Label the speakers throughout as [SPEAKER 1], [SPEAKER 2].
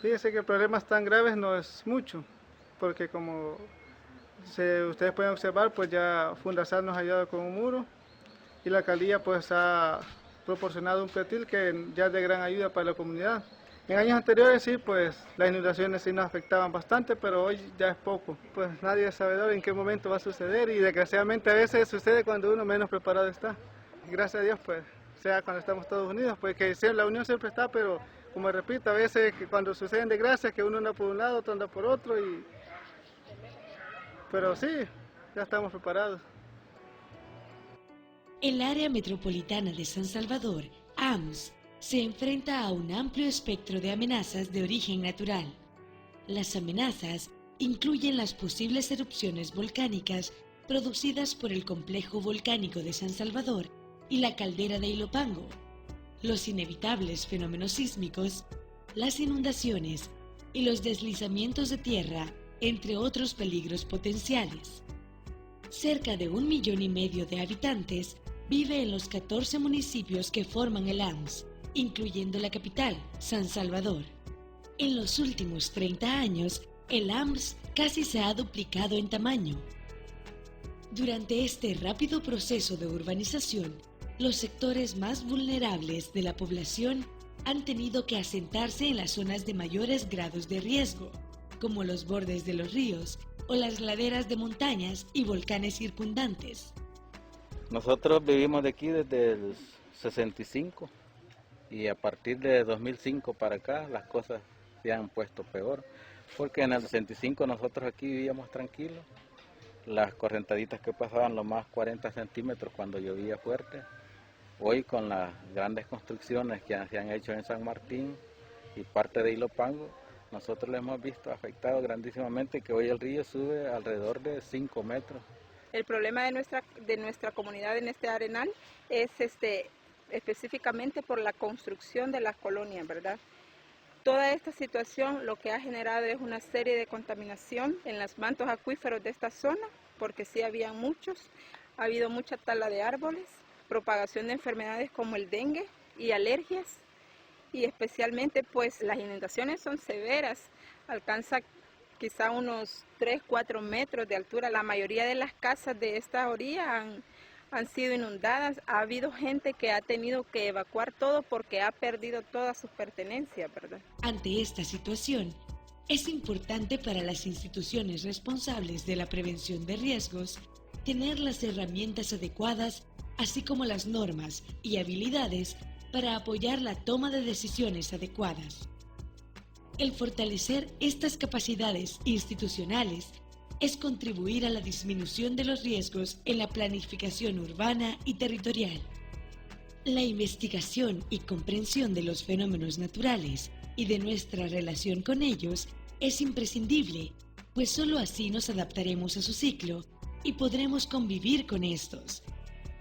[SPEAKER 1] Fíjese que problemas tan graves no es mucho, porque como ustedes pueden observar, pues ya Fundasat nos ha ayudado con un muro y la alcaldía pues ha proporcionado un pretil que ya es de gran ayuda para la comunidad. En años anteriores sí, pues las inundaciones sí nos afectaban bastante, pero hoy ya es poco. Pues nadie sabe en qué momento va a suceder y desgraciadamente a veces sucede cuando uno menos preparado está. Gracias a Dios, pues, sea cuando estamos todos unidos, pues que la unión siempre está, pero como repito, a veces que cuando suceden desgracias que uno anda por un lado, otro anda por otro, pero sí, ya estamos preparados.
[SPEAKER 2] El área metropolitana de San Salvador, AMS, se enfrenta a un amplio espectro de amenazas de origen natural. Las amenazas incluyen las posibles erupciones volcánicas producidas por el complejo volcánico de San Salvador y la caldera de Ilopango, los inevitables fenómenos sísmicos, las inundaciones y los deslizamientos de tierra, entre otros peligros potenciales. Cerca de 1,5 millones de habitantes vive en los 14 municipios que forman el AMS, incluyendo la capital, San Salvador. En los últimos 30 años, el AMS casi se ha duplicado en tamaño. Durante este rápido proceso de urbanización, los sectores más vulnerables de la población han tenido que asentarse en las zonas de mayores grados de riesgo, como los bordes de los ríos o las laderas de montañas y volcanes circundantes.
[SPEAKER 3] Nosotros vivimos de aquí desde el 65 y a partir de 2005 para acá las cosas se han puesto peor, porque en el 65 nosotros aquí vivíamos tranquilos, las correntaditas que pasaban lo más 40 centímetros cuando llovía fuerte. Hoy con las grandes construcciones que se han hecho en San Martín y parte de Ilopango, nosotros le hemos visto afectado grandísimamente que hoy el río sube alrededor de 5 metros.
[SPEAKER 4] El problema de nuestra comunidad en este arenal es específicamente por la construcción de las colonias, ¿verdad? Toda esta situación lo que ha generado es una serie de contaminación en los mantos acuíferos de esta zona, porque sí había muchos, ha habido mucha tala de árboles, propagación de enfermedades como el dengue y alergias, y especialmente pues las inundaciones son severas, alcanza quizá unos 3-4 metros de altura. La mayoría de las casas de esta orilla han sido inundadas. Ha habido gente que ha tenido que evacuar todo porque ha perdido todas sus pertenencias, ¿verdad?
[SPEAKER 2] Ante esta situación, es importante para las instituciones responsables de la prevención de riesgos tener las herramientas adecuadas, así como las normas y habilidades para apoyar la toma de decisiones adecuadas. El fortalecer estas capacidades institucionales es contribuir a la disminución de los riesgos en la planificación urbana y territorial. La investigación y comprensión de los fenómenos naturales y de nuestra relación con ellos es imprescindible, pues solo así nos adaptaremos a su ciclo y podremos convivir con estos.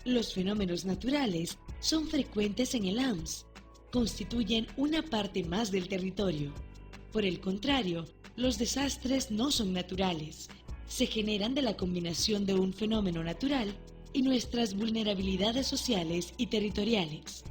[SPEAKER 2] Los fenómenos naturales son frecuentes en el AMS, constituyen una parte más del territorio. Por el contrario, los desastres no son naturales, se generan de la combinación de un fenómeno natural y nuestras vulnerabilidades sociales y territoriales.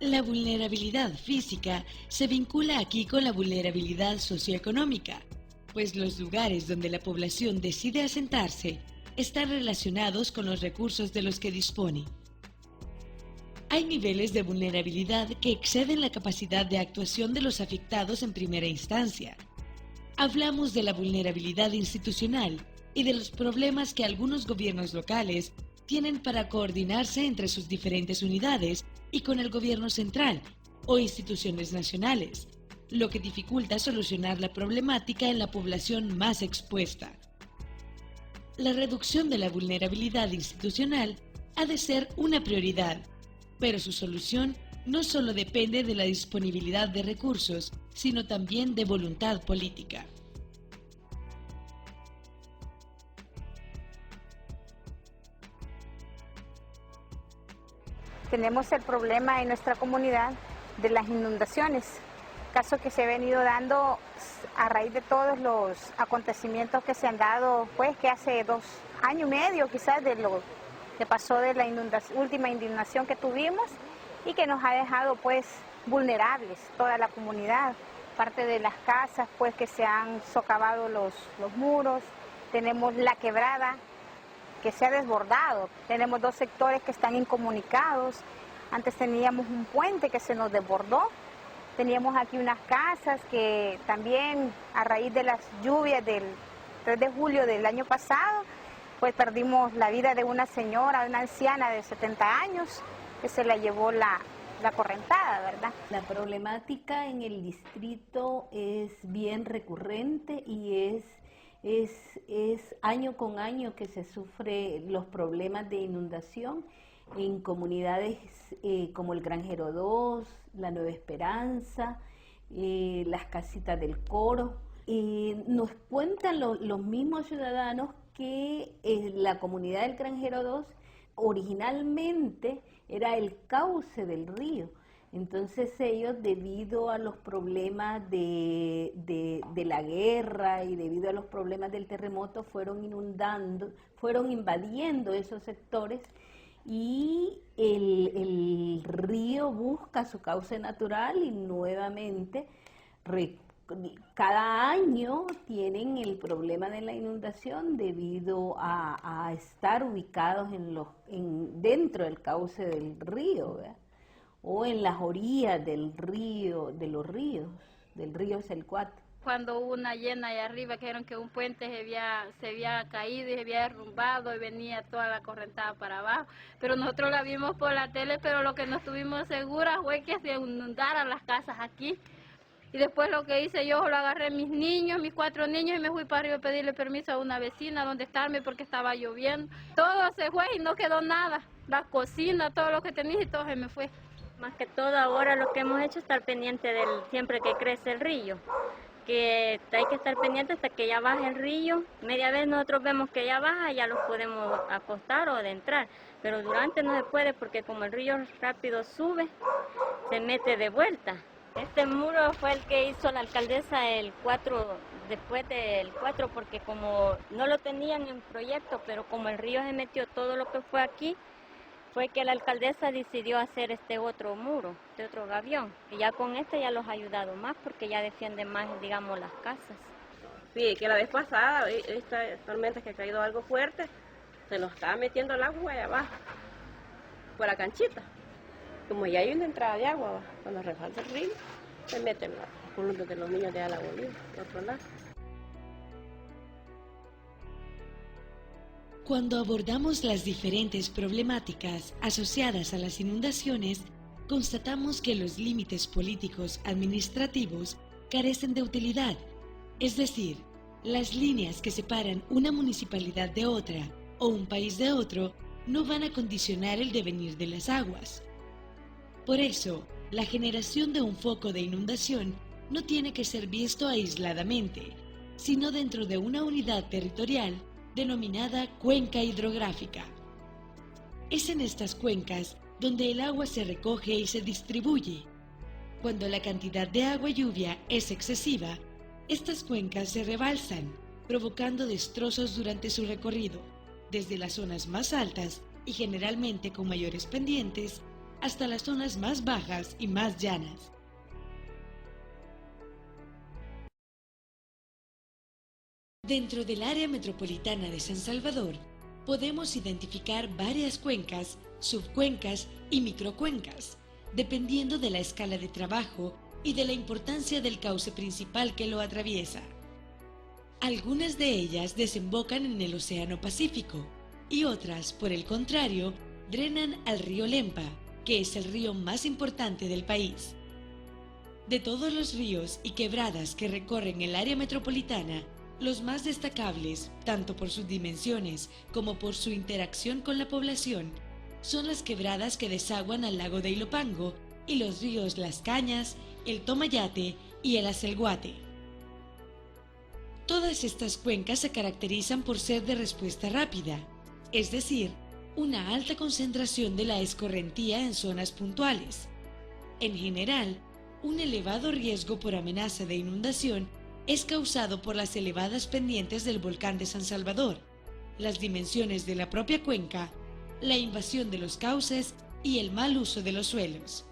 [SPEAKER 2] La vulnerabilidad física se vincula aquí con la vulnerabilidad socioeconómica, pues los lugares donde la población decide asentarse están relacionados con los recursos de los que dispone. Hay niveles de vulnerabilidad que exceden la capacidad de actuación de los afectados en primera instancia. Hablamos de la vulnerabilidad institucional y de los problemas que algunos gobiernos locales tienen para coordinarse entre sus diferentes unidades y con el gobierno central o instituciones nacionales, lo que dificulta solucionar la problemática en la población más expuesta. La reducción de la vulnerabilidad institucional ha de ser una prioridad, pero su solución no solo depende de la disponibilidad de recursos, sino también de voluntad política.
[SPEAKER 5] Tenemos el problema en nuestra comunidad de las inundaciones, caso que se ha venido dando a raíz de todos los acontecimientos que se han dado, pues que hace 2 años y medio quizás de lo que pasó de la última inundación que tuvimos y que nos ha dejado pues vulnerables toda la comunidad. aparte de las casas, pues que se han socavado los muros, tenemos la quebrada que se ha desbordado, tenemos 2 sectores que están incomunicados, antes teníamos un puente que se nos desbordó, teníamos aquí unas casas que también a raíz de las lluvias del 3 de julio del año pasado, pues perdimos la vida de una señora, una anciana de 70 años, que se la llevó la correntada, ¿verdad?
[SPEAKER 6] La problemática en el distrito es bien recurrente y es año con año que se sufre los problemas de inundación en comunidades como el Granjero 2, la Nueva Esperanza, las casitas del Coro. Nos cuentan los mismos ciudadanos que la comunidad del Granjero 2 originalmente era el cauce del río. Entonces ellos, debido a los problemas de la guerra y debido a los problemas del terremoto, fueron invadiendo esos sectores y el río busca su cauce natural y nuevamente cada año tienen el problema de la inundación debido a estar ubicados dentro del cauce del río, ¿verdad? O en las orillas del río, del río Celcuate.
[SPEAKER 7] Cuando hubo una llena allá arriba, que dijeron que un puente se había caído y se había derrumbado y venía toda la correntada para abajo. Pero nosotros la vimos por la tele, pero lo que no estuvimos seguras fue que se inundaran las casas aquí. Y después lo que hice yo, lo agarré mis 4 niños, y me fui para arriba a pedirle permiso a una vecina donde estarme porque estaba lloviendo. Todo se fue y no quedó nada. La cocina, todo lo que tenía y todo se me fue.
[SPEAKER 8] Más que todo ahora lo que hemos hecho es estar pendiente siempre que crece el río. Que hay que estar pendiente hasta que ya baje el río. Media vez nosotros vemos que ya baja, ya los podemos acostar o adentrar. Pero durante no se puede porque como el río rápido sube, se mete de vuelta. Este muro fue el que hizo la alcaldesa después del 4, porque como no lo tenían en proyecto, pero como el río se metió todo lo que fue aquí, fue que la alcaldesa decidió hacer este otro muro, este otro gavión. Y ya con este ya los ha ayudado más, porque ya defiende más, digamos, las casas.
[SPEAKER 9] Sí, que la vez pasada, esta tormenta que ha caído algo fuerte, se nos estaba metiendo el agua allá abajo, por la canchita. Como ya hay una entrada de agua, cuando rebalsa el río, se meten los columnas de los niños de la Bolívar, de otro lado.
[SPEAKER 2] Cuando abordamos las diferentes problemáticas asociadas a las inundaciones, constatamos que los límites políticos administrativos carecen de utilidad, es decir, las líneas que separan una municipalidad de otra o un país de otro no van a condicionar el devenir de las aguas. Por eso, la generación de un foco de inundación no tiene que ser visto aisladamente, sino dentro de una unidad territorial denominada cuenca hidrográfica. Es en estas cuencas donde el agua se recoge y se distribuye. Cuando la cantidad de agua lluvia es excesiva, estas cuencas se rebalsan, provocando destrozos durante su recorrido, desde las zonas más altas y generalmente con mayores pendientes, hasta las zonas más bajas y más llanas. Dentro del área metropolitana de San Salvador, podemos identificar varias cuencas, subcuencas y microcuencas, dependiendo de la escala de trabajo y de la importancia del cauce principal que lo atraviesa. Algunas de ellas desembocan en el Océano Pacífico y otras, por el contrario, drenan al río Lempa, que es el río más importante del país. De todos los ríos y quebradas que recorren el área metropolitana, los más destacables, tanto por sus dimensiones como por su interacción con la población, son las quebradas que desaguan al lago de Ilopango y los ríos Las Cañas, el Tomayate y el Acelguate. Todas estas cuencas se caracterizan por ser de respuesta rápida, es decir, una alta concentración de la escorrentía en zonas puntuales. En general, un elevado riesgo por amenaza de inundación es causado por las elevadas pendientes del volcán de San Salvador, las dimensiones de la propia cuenca, la invasión de los cauces y el mal uso de los suelos.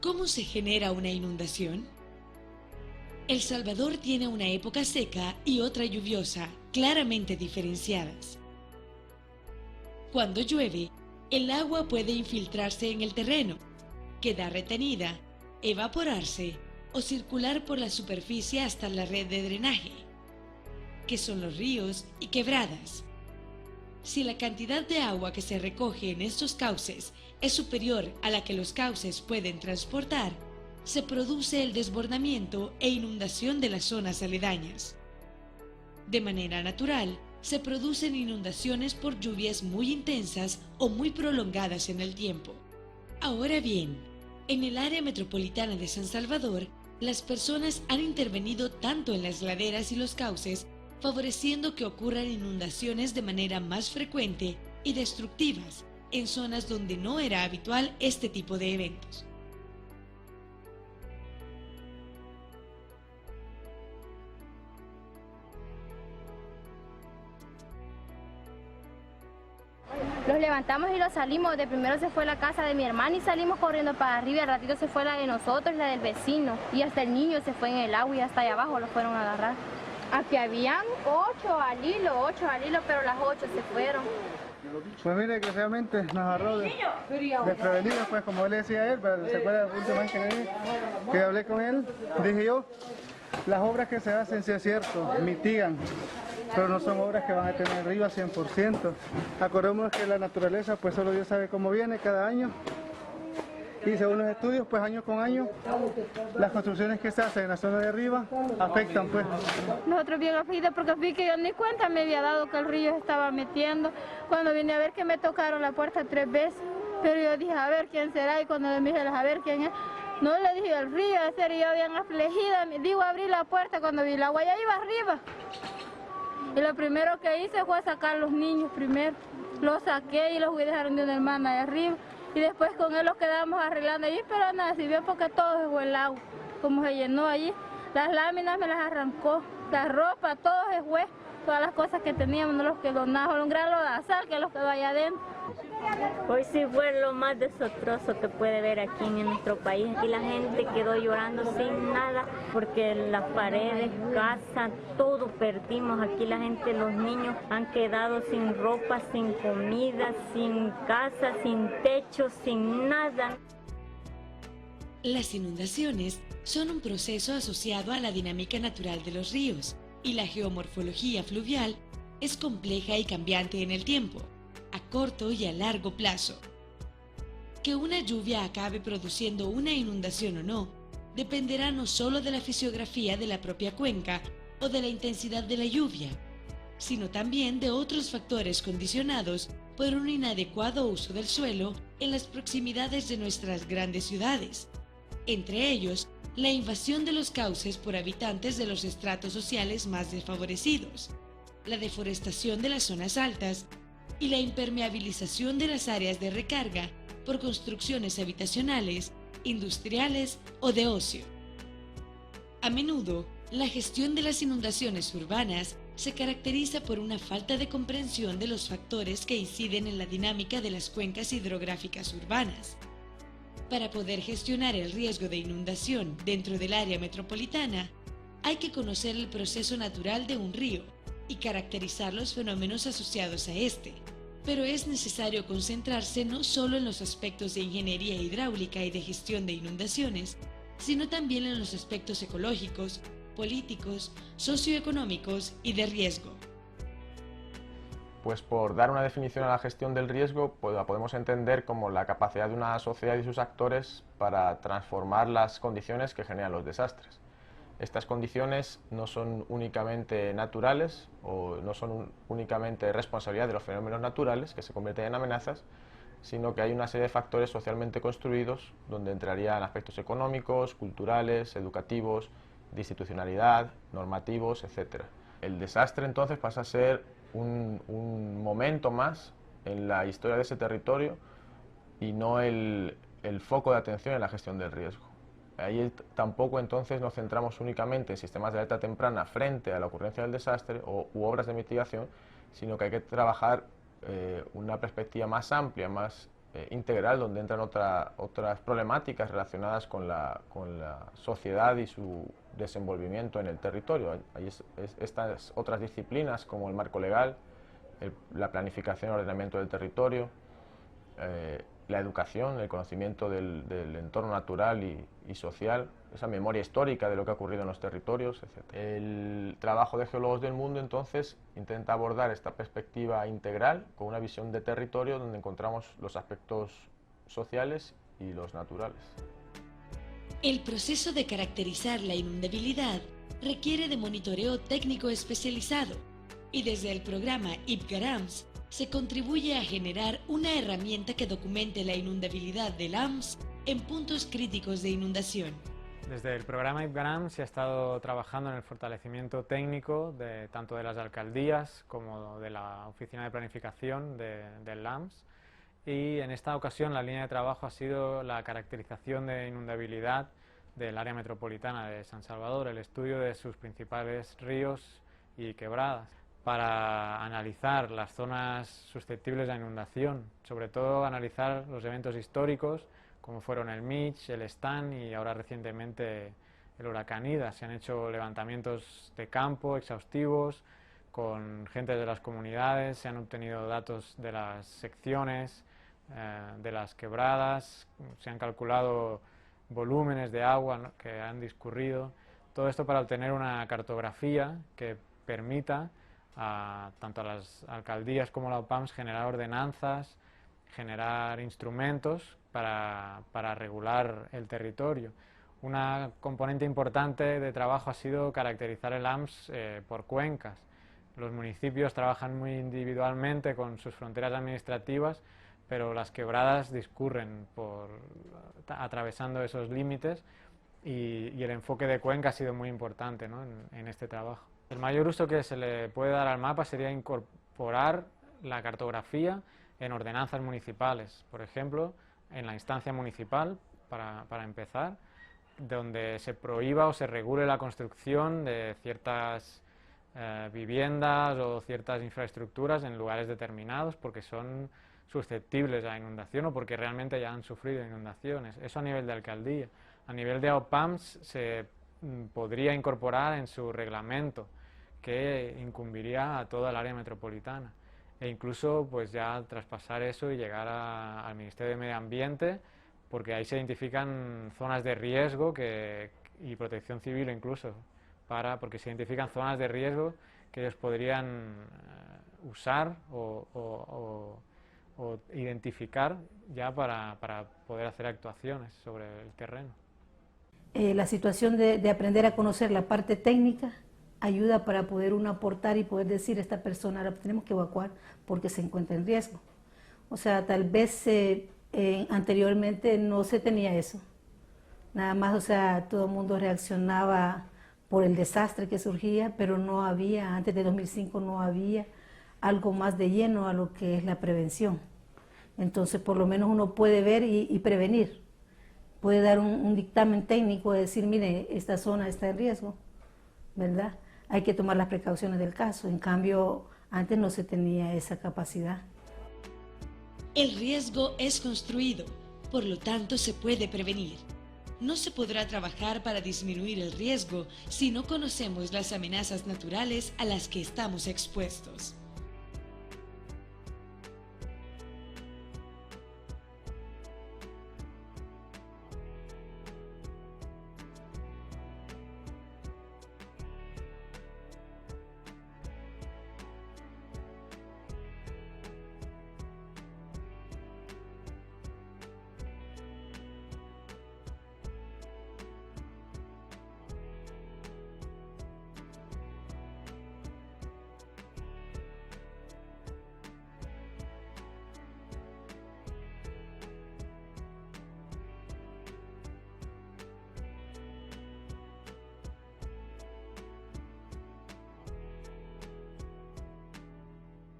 [SPEAKER 2] ¿Cómo se genera una inundación? El Salvador tiene una época seca y otra lluviosa, claramente diferenciadas. Cuando llueve, el agua puede infiltrarse en el terreno, quedar retenida, evaporarse o circular por la superficie hasta la red de drenaje, que son los ríos y quebradas. Si la cantidad de agua que se recoge en estos cauces es superior a la que los cauces pueden transportar, se produce el desbordamiento e inundación de las zonas aledañas. De manera natural, se producen inundaciones por lluvias muy intensas o muy prolongadas en el tiempo. Ahora bien, en el área metropolitana de San Salvador, las personas han intervenido tanto en las laderas y los cauces, favoreciendo que ocurran inundaciones de manera más frecuente y destructivas en zonas donde no era habitual este tipo de eventos.
[SPEAKER 10] Los levantamos y los salimos. De primero se fue la casa de mi hermana y salimos corriendo para arriba. Al ratito se fue la de nosotros y la del vecino. Y hasta el niño se fue en el agua y hasta allá abajo lo fueron a agarrar. Aquí habían 8 al hilo, pero las 8 se fueron.
[SPEAKER 1] Pues mire que realmente nos agarró desprevenidos, pues como él decía a él, ¿se acuerda la última vez que hablé con él? Dije yo, las obras que se hacen, si es cierto, mitigan, pero no son obras que van a tener arriba 100%. Acordémonos que la naturaleza, pues solo Dios sabe cómo viene cada año. Y según los estudios, pues año con año, las construcciones que se hacen en la zona de arriba afectan, pues.
[SPEAKER 10] Nosotros bien afectados porque fui que yo ni cuenta me había dado que el río se estaba metiendo. Cuando vine a ver que me tocaron la puerta 3 veces, pero yo dije, a ver quién será, y cuando me dije, a ver quién es, no le dije el río, en serio, yo bien afligida, digo, abrí la puerta cuando vi el agua, ya iba arriba. Y lo primero que hice fue sacar a los niños primero. Los saqué y los fui a dejar de una hermana de arriba. Y después con él los quedamos arreglando allí, pero nada sirvió porque todo se fue el agua. Como se llenó allí, las láminas me las arrancó, la ropa, todo se fue. Todas las cosas que teníamos no los quedó nada, un gran lodazal que los quedó allá adentro.
[SPEAKER 8] Hoy sí fue lo más desastroso que puede ver aquí en nuestro país. Aquí la gente quedó llorando sin nada porque las paredes, casa, todo perdimos. Aquí la gente, los niños han quedado sin ropa, sin comida, sin casa, sin techo, sin nada.
[SPEAKER 2] Las inundaciones son un proceso asociado a la dinámica natural de los ríos y la geomorfología fluvial es compleja y cambiante en el tiempo, a corto y a largo plazo. Que una lluvia acabe produciendo una inundación o no, dependerá no solo de la fisiografía de la propia cuenca o de la intensidad de la lluvia, sino también de otros factores condicionados por un inadecuado uso del suelo en las proximidades de nuestras grandes ciudades, entre ellos la invasión de los cauces por habitantes de los estratos sociales más desfavorecidos, la deforestación de las zonas altas y la impermeabilización de las áreas de recarga por construcciones habitacionales, industriales o de ocio. A menudo, la gestión de las inundaciones urbanas se caracteriza por una falta de comprensión de los factores que inciden en la dinámica de las cuencas hidrográficas urbanas. Para poder gestionar el riesgo de inundación dentro del área metropolitana, hay que conocer el proceso natural de un río y caracterizar los fenómenos asociados a este. Pero es necesario concentrarse no solo en los aspectos de ingeniería hidráulica y de gestión de inundaciones, sino también en los aspectos ecológicos, políticos, socioeconómicos y de riesgo.
[SPEAKER 11] Pues por dar una definición a la gestión del riesgo, pues la podemos entender como la capacidad de una sociedad y sus actores para transformar las condiciones que generan los desastres. Estas condiciones no son únicamente naturales o no son únicamente responsabilidad de los fenómenos naturales que se convierten en amenazas, sino que hay una serie de factores socialmente construidos donde entrarían aspectos económicos, culturales, educativos, de institucionalidad, normativos, etc. El desastre entonces pasa a ser un momento más en la historia de ese territorio y no el foco de atención en la gestión del riesgo. Ahí tampoco entonces nos centramos únicamente en sistemas de alerta temprana frente a la ocurrencia del desastre u obras de mitigación, sino que hay que trabajar una perspectiva más amplia, más integral donde entran otras problemáticas relacionadas con la sociedad y su desenvolvimiento en el territorio. Hay estas otras disciplinas como el marco legal, la planificación y ordenamiento del territorio, la educación, el conocimiento del entorno natural y social, esa memoria histórica de lo que ha ocurrido en los territorios, etc. El trabajo de Geólogos del Mundo entonces intenta abordar esta perspectiva integral con una visión de territorio donde encontramos los aspectos sociales y los naturales.
[SPEAKER 2] El proceso de caracterizar la inundabilidad requiere de monitoreo técnico especializado y desde el programa IPGARAMS se contribuye a generar una herramienta que documente la inundabilidad del AMS en puntos críticos de inundación.
[SPEAKER 12] Desde el programa IPGARAMS se ha estado trabajando en el fortalecimiento técnico tanto de las alcaldías como de la Oficina de Planificación del AMS, y en esta ocasión la línea de trabajo ha sido la caracterización de inundabilidad del área metropolitana de San Salvador, el estudio de sus principales ríos y quebradas, para analizar las zonas susceptibles a inundación, sobre todo analizar los eventos históricos como fueron el Mitch, el Stan y ahora recientemente el huracán Ida. Se han hecho levantamientos de campo exhaustivos con gente de las comunidades, se han obtenido datos de las secciones, de las quebradas, se han calculado volúmenes de agua que han discurrido, todo esto para obtener una cartografía que permita tanto a las alcaldías como a la OPAMS generar ordenanzas, generar instrumentos para regular el territorio. Una componente importante de trabajo ha sido caracterizar el AMS por cuencas. Los municipios trabajan muy individualmente con sus fronteras administrativas, pero las quebradas discurren atravesando esos límites y el enfoque de cuenca ha sido muy importante, ¿no?, en este trabajo. El mayor uso que se le puede dar al mapa sería incorporar la cartografía en ordenanzas municipales, por ejemplo, en la instancia municipal, para empezar, donde se prohíba o se regule la construcción de ciertas viviendas o ciertas infraestructuras en lugares determinados porque son susceptibles a inundación o porque realmente ya han sufrido inundaciones. Eso a nivel de alcaldía. A nivel de OPAMS se podría incorporar en su reglamento, que incumbiría a toda el área metropolitana, e incluso pues ya traspasar eso y llegar al Ministerio de Medio Ambiente, porque ahí se identifican zonas de riesgo y protección civil incluso, porque se identifican zonas de riesgo que ellos podrían usar o identificar ya para poder hacer actuaciones sobre el terreno.
[SPEAKER 6] La situación de aprender a conocer la parte técnica ayuda para poder uno aportar y poder decir, esta persona la tenemos que evacuar porque se encuentra en riesgo. O sea, tal vez anteriormente no se tenía eso. Nada más, o sea, todo el mundo reaccionaba por el desastre que surgía, pero no había, antes de 2005 no había algo más de lleno a lo que es la prevención. Entonces, por lo menos uno puede ver y prevenir. Puede dar un dictamen técnico de decir, mire, esta zona está en riesgo, ¿verdad? Hay que tomar las precauciones del caso. En cambio, antes no se tenía esa capacidad.
[SPEAKER 2] El riesgo es construido, por lo tanto se puede prevenir. No se podrá trabajar para disminuir el riesgo si no conocemos las amenazas naturales a las que estamos expuestos.